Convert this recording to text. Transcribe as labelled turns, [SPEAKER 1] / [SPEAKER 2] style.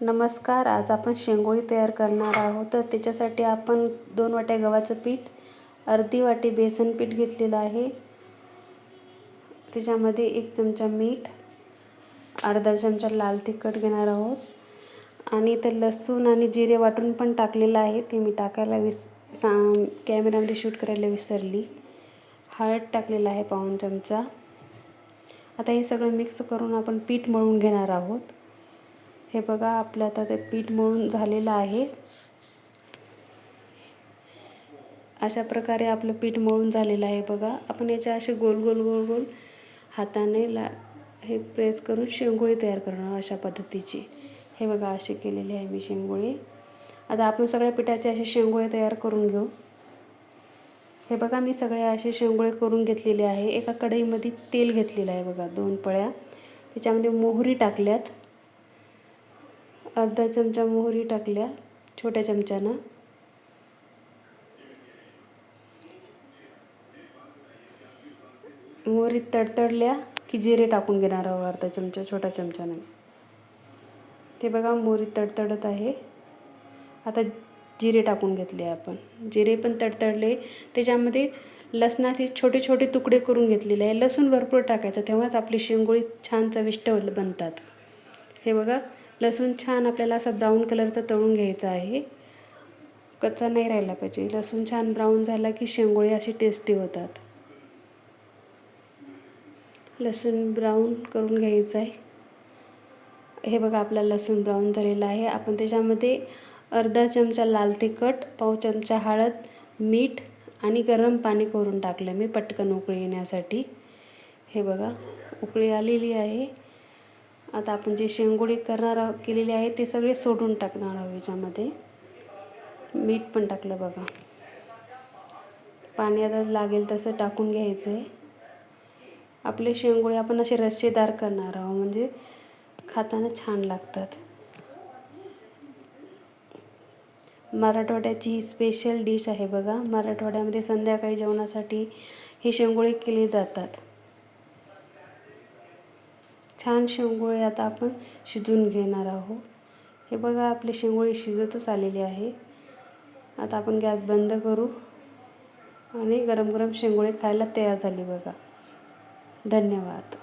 [SPEAKER 1] नमस्कार. आज आपण शेंगोळी तयार करणार आहोत. तर त्याच्यासाठी आपण 2 वाट्या गव्हाचं पीठ, अर्धी वाटी बेसन पीठ घेतलेलं आहे. त्याच्यामध्ये 1 चमचा मीठ, अर्धा चमचा लाल तिखट घेणार आहोत आणि इथं लसूण आणि जिरे वाटून पण टाकलेलं आहे. ते मी टाकायला कॅमेरामध्ये शूट करायला विसरली. हळद टाकलेलं आहे पाऊण चमचा. आता हे सगळं मिक्स करून आपण पीठ मळून घेणार आहोत. हे बघा, आपलं आता ते पीठ मळून झालेलं आहे. अशा प्रकारे आपलं पीठ मळून झालेलं आहे बघा. आपण याच्या असे गोल गोल गोल गोल हाताने हे प्रेस करून शेंगोळी तयार करणार अशा पद्धतीची. हे बघा, असे केलेले आहे मी शेंगोळी. आता आपण सगळ्या पिठाचे असे शेंगोळे तयार करून घेऊ. हे बघा, मी सगळे असे शेंगोळे करून घेतलेले आहे. एका कढईमध्ये तेल घेतलेलं आहे बघा, 2 पळ्या. त्याच्यामध्ये मोहरी टाकल्यात, अर्धा चमचा मोहरी टाकल्या छोट्या चमच्यानं. मोहरी तडतडल्या की जिरे टाकून घेणार आहोत अर्धा चमचा छोट्या चमच्यानं. ते बघा, मोहरी तडतडत आहे. आता जिरे टाकून घेतले आपण. जिरे पण तडतडले. त्याच्यामध्ये लसणाचे छोटे छोटे तुकडे करून घेतलेले आहे. लसूण भरपूर टाकायचं, तेव्हाच आपली शेंगोळी छान चविष्ट बनतात. हे बघा, लसूण छान आपल्याला असा ब्राऊन कलरचा तळून घ्यायचा आहे. कच्चा नाही राहिला पाहिजे. लसूण छान ब्राऊन झाला की शेंगोळी अशी टेस्टी होतात. लसूण ब्राऊन करून घ्यायचं आहे. हे बघा, आपला लसूण ब्राऊन झालेला आहे. आपण त्याच्यामध्ये अर्धा चमचा लाल तिखट, पाव चमचा हळद, मीठ आणि गरम पाणी करून टाकलं मी पटकन उकळी येण्यासाठी. हे बघा, उकळी आलेली आहे. आता आपण जे शेंगोळी केलेली आहे ते सगळे सोडून टाकणार आहोत याच्यामध्ये. मीठ पण टाकलं बघा. पाणी आता लागेल तसं टाकून घ्यायचं आहे. आपले शेंगोळे आपण असे रस्सेदार करणार आहोत, म्हणजे खाताना छान लागतात. मराठवाड्याची ही स्पेशल डिश आहे बघा. मराठवाड्यामध्ये संध्याकाळी जेवणासाठी हे शेंगोळे केले जातात. छान शेंगोळे आता आपण शिजवून घेणार आहोत. हे बघा, आपले शेंगोळे शिजतच आलेले आहे. आता आपण गॅस बंद करू आणि गरम गरम शेंगोळे खायला तयार झाले बघा. धन्यवाद.